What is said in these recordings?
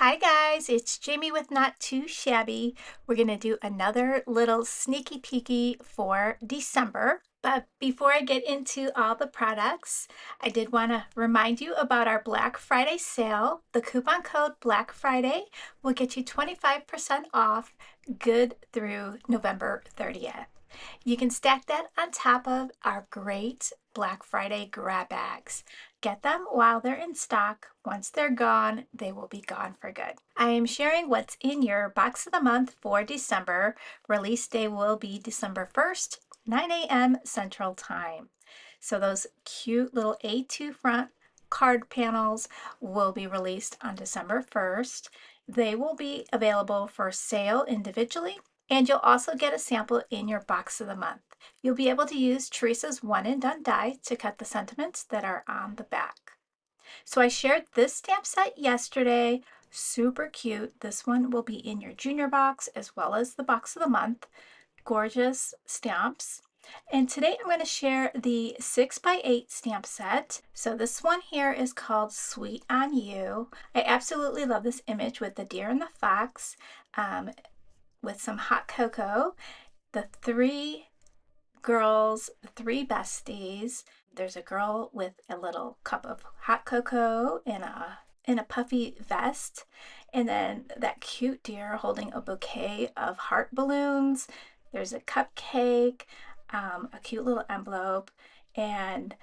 Hi guys, it's Jamie with Not Too Shabby. We're going to do another little sneaky peeky for December. But before I get into all the products, I did want to remind you about our Black Friday sale. The coupon code Black Friday will get you 25% off, good through November 30th. You can stack that on top of our great Black Friday grab bags. Get them while they're in stock. Once they're gone, they will be gone for good. I am sharing what's in your box of the month for December. Release day will be December 1st, 9 a.m. Central Time. So those cute little A2 front card panels will be released on December 1st. They will be available for sale individually, and you'll also get a sample in your box of the month. You'll be able to use Teresa's one and done die to cut the sentiments that are on the back. So I shared this stamp set yesterday, super cute. This one will be in your junior box as well as the box of the month. Gorgeous stamps. And today I'm going to share the 6x8 stamp set. So this one here is called Sweet on You. I absolutely love this image with the deer and the fox with some hot cocoa. The three girls, three besties. There's a girl with a little cup of hot cocoa in a puffy vest, and then that cute deer holding a bouquet of heart balloons. There's a cupcake, a cute little envelope, and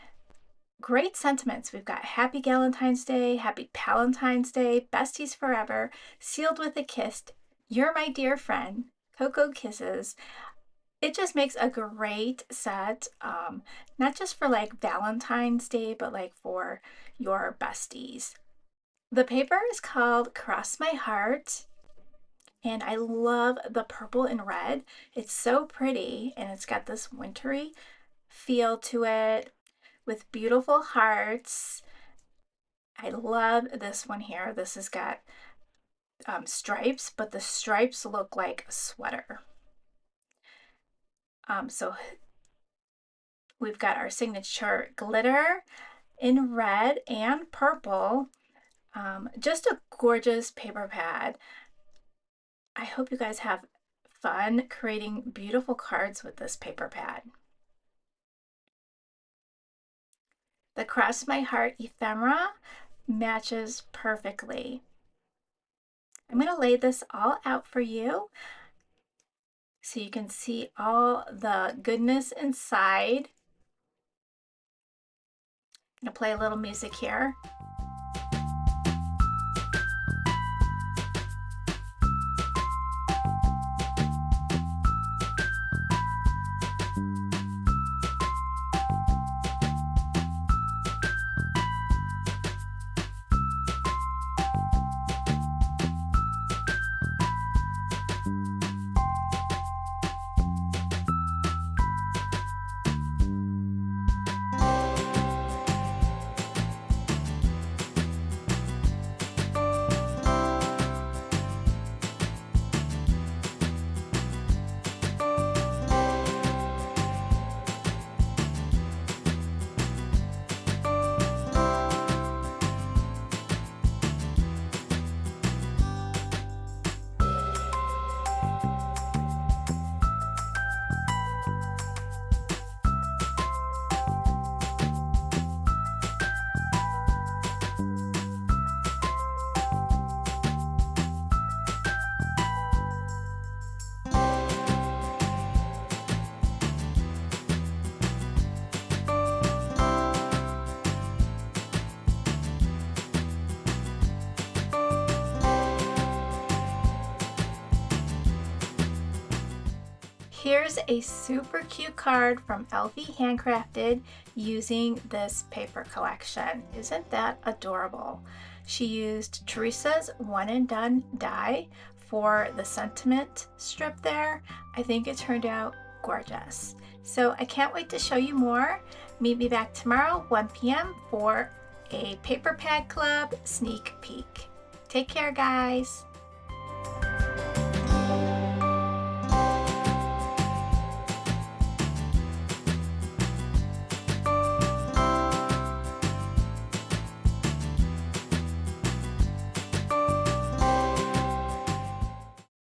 great sentiments. We've got Happy Galentine's Day, Happy Palentine's Day, Besties Forever, Sealed with a Kiss, You're My Dear Friend, Cocoa Kisses. It just makes a great set, not just for like Valentine's Day, but like for your besties. The paper is called Cross My Heart, and I love the purple and red. It's so pretty, and it's got this wintry feel to it with beautiful hearts. I love this one here. This has got stripes, but the stripes look like a sweater. So we've got our signature glitter in red and purple. Just a gorgeous paper pad. I hope you guys have fun creating beautiful cards with this paper pad. The Cross My Heart ephemera matches perfectly. I'm going to lay this all out for you so you can see all the goodness inside. I'm going to play a little music here. Here's a super cute card from Elfie Handcrafted using this paper collection. Isn't that adorable? She used Teresa's one and done die for the sentiment strip there. I think it turned out gorgeous. So I can't wait to show you more. Meet me back tomorrow, 1 p.m. for a Paper Pad Club sneak peek. Take care, guys.